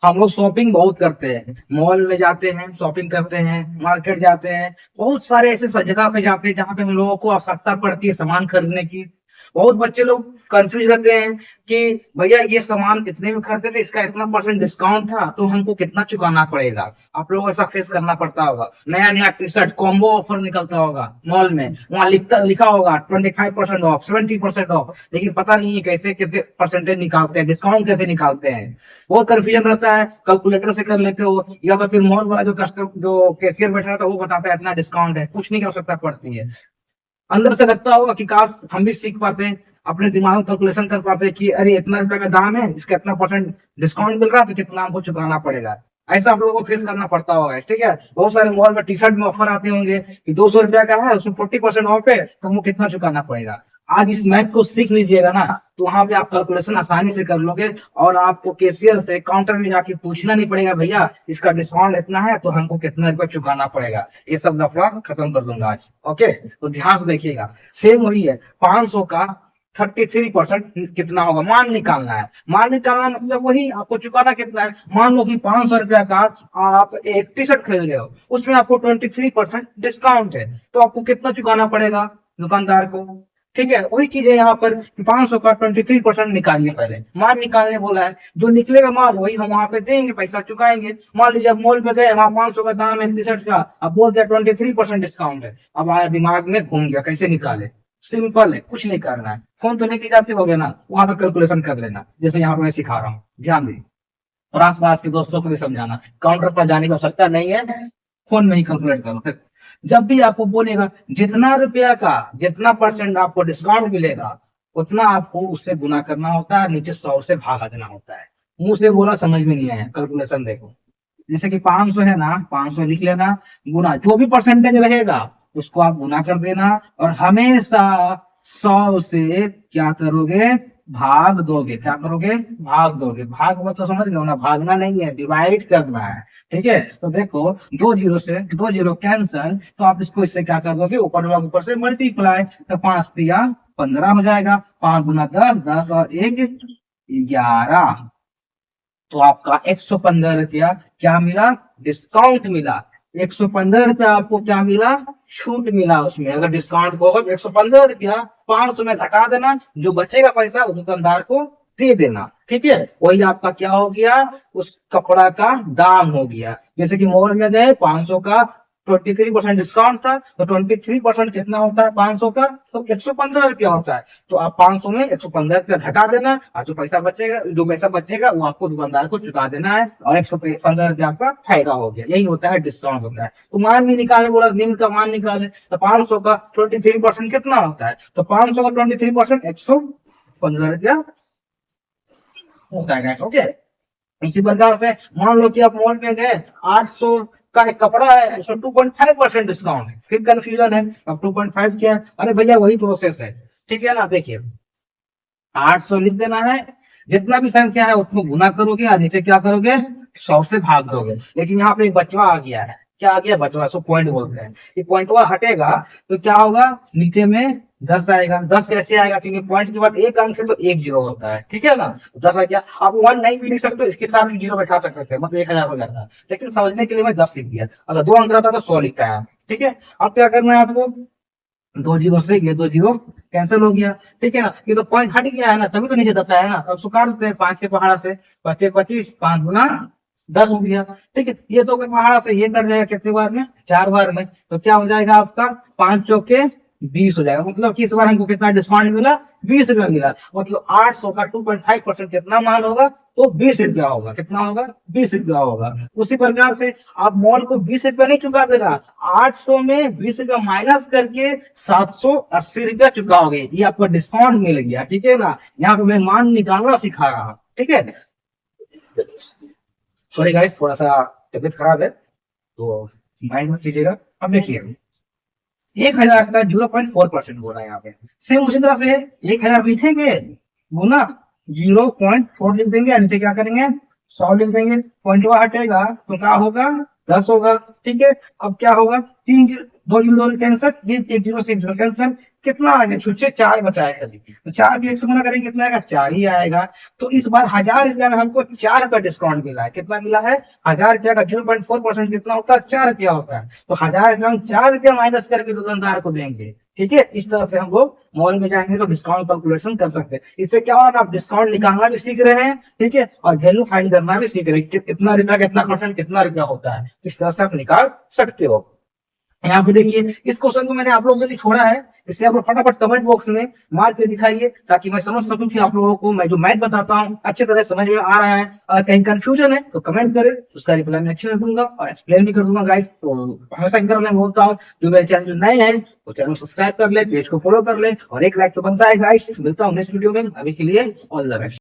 हम लोग शॉपिंग बहुत करते हैं, मॉल में जाते हैं, शॉपिंग करते हैं, मार्केट जाते हैं, बहुत सारे ऐसे जगह पे जाते हैं जहाँ पे हम लोगों को आवश्यकता पड़ती है सामान खरीदने की। बहुत बच्चे लोग कंफ्यूज रहते हैं कि भैया ये सामान इतने में खरीदे थे, इसका इतना परसेंट डिस्काउंट था, तो हमको कितना चुकाना पड़ेगा। आप लोगों को ऐसा फेस करना पड़ता होगा। नया नया टी शर्ट कॉम्बो ऑफर निकलता होगा मॉल में, वहां लिखा होगा 25% ऑफ, 70% ऑफ, लेकिन पता नहीं है कैसे कितने परसेंटेज निकालते हैं, डिस्काउंट कैसे निकालते हैं। बहुत कंफ्यूजन रहता है। कैलकुलेटर से कर लेते हो, या तो फिर मॉल वाला जो कस्टमर जो कैशियर बैठा रहता है वो बताता है इतना डिस्काउंट है, कुछ नहीं कर सकता पड़ती है। अंदर से लगता होगा कि काश हम भी सीख पाते हैं, अपने दिमाग में कैलकुलेशन कर पाते हैं कि अरे इतना रुपए का दाम है, इसका इतना परसेंट डिस्काउंट मिल रहा है, तो कितना हमको चुकाना पड़ेगा। ऐसा आप लोगों को फेस करना पड़ता होगा, ठीक है। बहुत सारे मॉल में टी शर्ट में ऑफर आते होंगे कि 200 रुपया का है, उसमें 40% ऑफ है, तो हमको कितना चुकाना पड़ेगा। आज इस मैथ को सीख लीजिएगा ना, तो वहां पे आप कैलकुलेशन आसानी से कर लोगे, और आपको कैशियर से काउंटर में जाके पूछना नहीं पड़ेगा भैया इसका डिस्काउंट इतना है तो हमको कितना रुपया चुकाना पड़ेगा। ये सब लफड़ा खत्म कर दूंगा आज, ओके। तो ध्यान से देखिएगा, सेम वही है। 500 का 33% कितना होगा, मान निकालना है। मान निकालना मतलब वही आपको चुकाना कितना है। मान लो कि 500 रुपया का आप एक टी शर्ट खरीद रहे हो, उसमें आपको 23% डिस्काउंट है, तो आपको कितना चुकाना पड़ेगा दुकानदार को। ठीक है, वही चीज है यहाँ पर। 500 का 23% निकालिए, पहले मान निकालने बोला है, जो निकलेगा माल वही हम वहां पे देंगे, पैसा चुकाएंगे। मान लीजिए आप मॉल में गए, वहां 500 का दाम है टी शर्ट का, अब बोल दिया 23% डिस्काउंट है। अब आया दिमाग में घूम गया, कैसे निकाले। सिंपल है, कुछ नहीं करना है, फोन तो लेके जाते हो ना, वहां पे कैलकुलेशन कर लेना, जैसे यहाँ पे मैं सिखा रहा हूँ, ध्यान दें। और आस पास के दोस्तों को भी समझाना, काउंटर पर जाने की आवश्यकता नहीं है, फोन में ही कैलकुलेट करो। जब भी आपको बोलेगा जितना रुपया का जितना परसेंट आपको डिस्काउंट मिलेगा, उतना आपको उससे गुना करना होता है, नीचे 100 से भागा देना होता है। मुंह से बोला समझ में नहीं आया, कैलकुलेशन देखो। जैसे कि 500 है ना, 500 लिख लेना, गुना जो भी परसेंटेज रहेगा उसको आप गुना कर देना, और हमेशा 100 से क्या करोगे, भाग दोगे। क्या करोगे, भाग दोगे। भाग मतलब समझ गए ना, भागना नहीं है, डिवाइड करना है। ठीक है, तो देखो 2 जीरो से 2 जीरो कैंसल, तो आप इसको इससे क्या कर दोगे, ऊपर वाला ऊपर से मल्टीप्लाई, तो 5 तिया 15 हो जाएगा, 5 गुना 10, 10 और 1 11। तो आपका 115 रुपया क्या मिला, डिस्काउंट मिला। 115 रुपया आपको क्या मिला, छूट मिला उसमें। अगर डिस्काउंट को होगा तो 115 रुपया 500 में घटा देना, जो बचेगा पैसा वो दुकानदार को दे देना। ठीक है, वही आपका क्या हो गया, उस कपड़ा का दाम हो गया। जैसे कि मॉल में गए, 500 का 23% डिस्काउंट था, तो 23% कितना होता है 500 का, तो 115 रुपया होता है। तो आप 500 में 115 रुपया घटा देना, और जो पैसा बचेगा वो आपको दुकानदार को चुका देना है, और 115 रुपया आपका फायदा हो गया। यही होता है डिस्काउंट होता है। तो मान भी निकालने बोला, निम्न का मान निकाले, तो 500 का 23% कितना होता है, तो 500 का 23% 115 रुपया होता है। ओके, इसी प्रकार से मान लो कि आप मॉल में गए, 800 का एक कपड़ा है, इसमें 2.5% डिस्काउंट है, फिर कंफ्यूजन है, अब 2.5 क्या है, अरे भैया वही प्रोसेस है। ठीक है ना, देखिए 800 लिख देना है, जितना भी संख्या है उसको गुना करोगे, और नीचे क्या करोगे, 100 से भाग दोगे। लेकिन यहाँ पे एक बचवा आ गया है, क्या आ गया, बचवा, सो पॉइंट बोलते हैं। ये पॉइंटवा हटेगा तो क्या होगा, नीचे में 10 आएगा। 10 कैसे आएगा, क्योंकि पॉइंट के बाद एक अंक है तो एक जीरो होता है। ठीक है ना, 10 आ गया। आप 1 नहीं भी लिख सकते, इसके साथ भी जीरो बैठा सकते थे, मतलब 1000 हो जाता है, लेकिन समझने के लिए मैं 10 लिख दिया। अगर 2 अंक रहता तो 100 लिखता है। ठीक है, अब क्या करना है आपको, 2 जीरो से ये 2 जीरो कैंसिल हो गया। ठीक है ना, ये तो पॉइंट हट गया है ना, तभी तो नीचे 10 आया ना। अब उसको काट देते हैं 5 के पहाड़ा से, 25 25, 5 गुना 10 हो गया। ठीक है, ये तो पहाड़ा से ये कट जाएगा कितने बार में, 4 बार में, तो क्या हो जाएगा आपका 5 चौके 20 हो जाएगा। मतलब कि इस बार हमको कितना डिस्काउंट मिला, 20 रुपया मिला। मतलब 800 का 2.5% कितना मान होगा, तो 20 रुपया होगा। कितना होगा, 20 रुपया होगा। उसी प्रकार से आप मॉल को 20 रुपया नहीं चुका दे रहा, 800 में 20 रुपया माइनस करके 780 रुपया चुकाओगे, ये आपको डिस्काउंट मिल गया। ठीक है ना, यहाँ पे मैं मान निकालना सिखा रहा हूँ। ठीक है, सॉरी गाइस, थोड़ा सा तबीयत खराब है तो माइंड मत कीजिएगा। अब देखिए 1000 का 0.4% बोला है यहाँ पे। सेम उसी तरह से 1000 लिखेंगे, गुना 0.4 लिख देंगे, नीचे क्या करेंगे 100 लिख देंगे, पॉइंट हटेगा तो क्या होगा 10 होगा। ठीक है, अब क्या होगा, 2 जीरो कैंसिल, ये 1 जीरो से 1 जीरो कैंसिल, कितना आ गया, छुच्छे 4 बचा है खाली, तो 4 भी 1 से गुना करेंगे कितना आएगा, 4 ही आएगा। तो इस बार 1000 रुपया में हमको 4 का डिस्काउंट मिला है। कितना मिला है, 1000 रुपया का 0.4% कितना होता है, 4 रुपया होता है। तो 1000 रुपया हम 4 रुपया माइनस करके दुकानदार को देंगे। ठीक है, इस तरह से हम लोग मॉल में जाएंगे तो डिस्काउंट कैलकुलेशन कर सकते हैं। इससे क्या होगा, आप डिस्काउंट निकालना भी सीख रहे हैं, ठीक है, और वैल्यू फाइंड करना भी सीख रहे हैं, कितना रुपया कितना परसेंट कितना रुपया होता है, इस तरह से आप निकाल सकते हो। यहाँ पे देखिए, इस क्वेश्चन को मैंने आप लोगों के लिए छोड़ा है, इससे आप लोग फटाफट कमेंट बॉक्स में मार के दिखाइए, ताकि मैं समझ सकूं कि आप लोगों को मैं जो मैथ बताता हूँ अच्छी तरह समझ में आ रहा है। अगर कहीं कंफ्यूजन है तो कमेंट करें, उसका रिप्लाई मैं अच्छे से दूंगा और एक्सप्लेन भी कर दूंगा गाइस। तो हमेशा की तरह मैं बोलता हूँ, जो मेरे चैनल नए हैं वो चैनल सब्सक्राइब कर ले, पेज को फॉलो कर ले, और एक लाइक तो बनता है गाइस। मिलता हूँ नेक्स्ट वीडियो में, अभी के लिए ऑल द बेस्ट।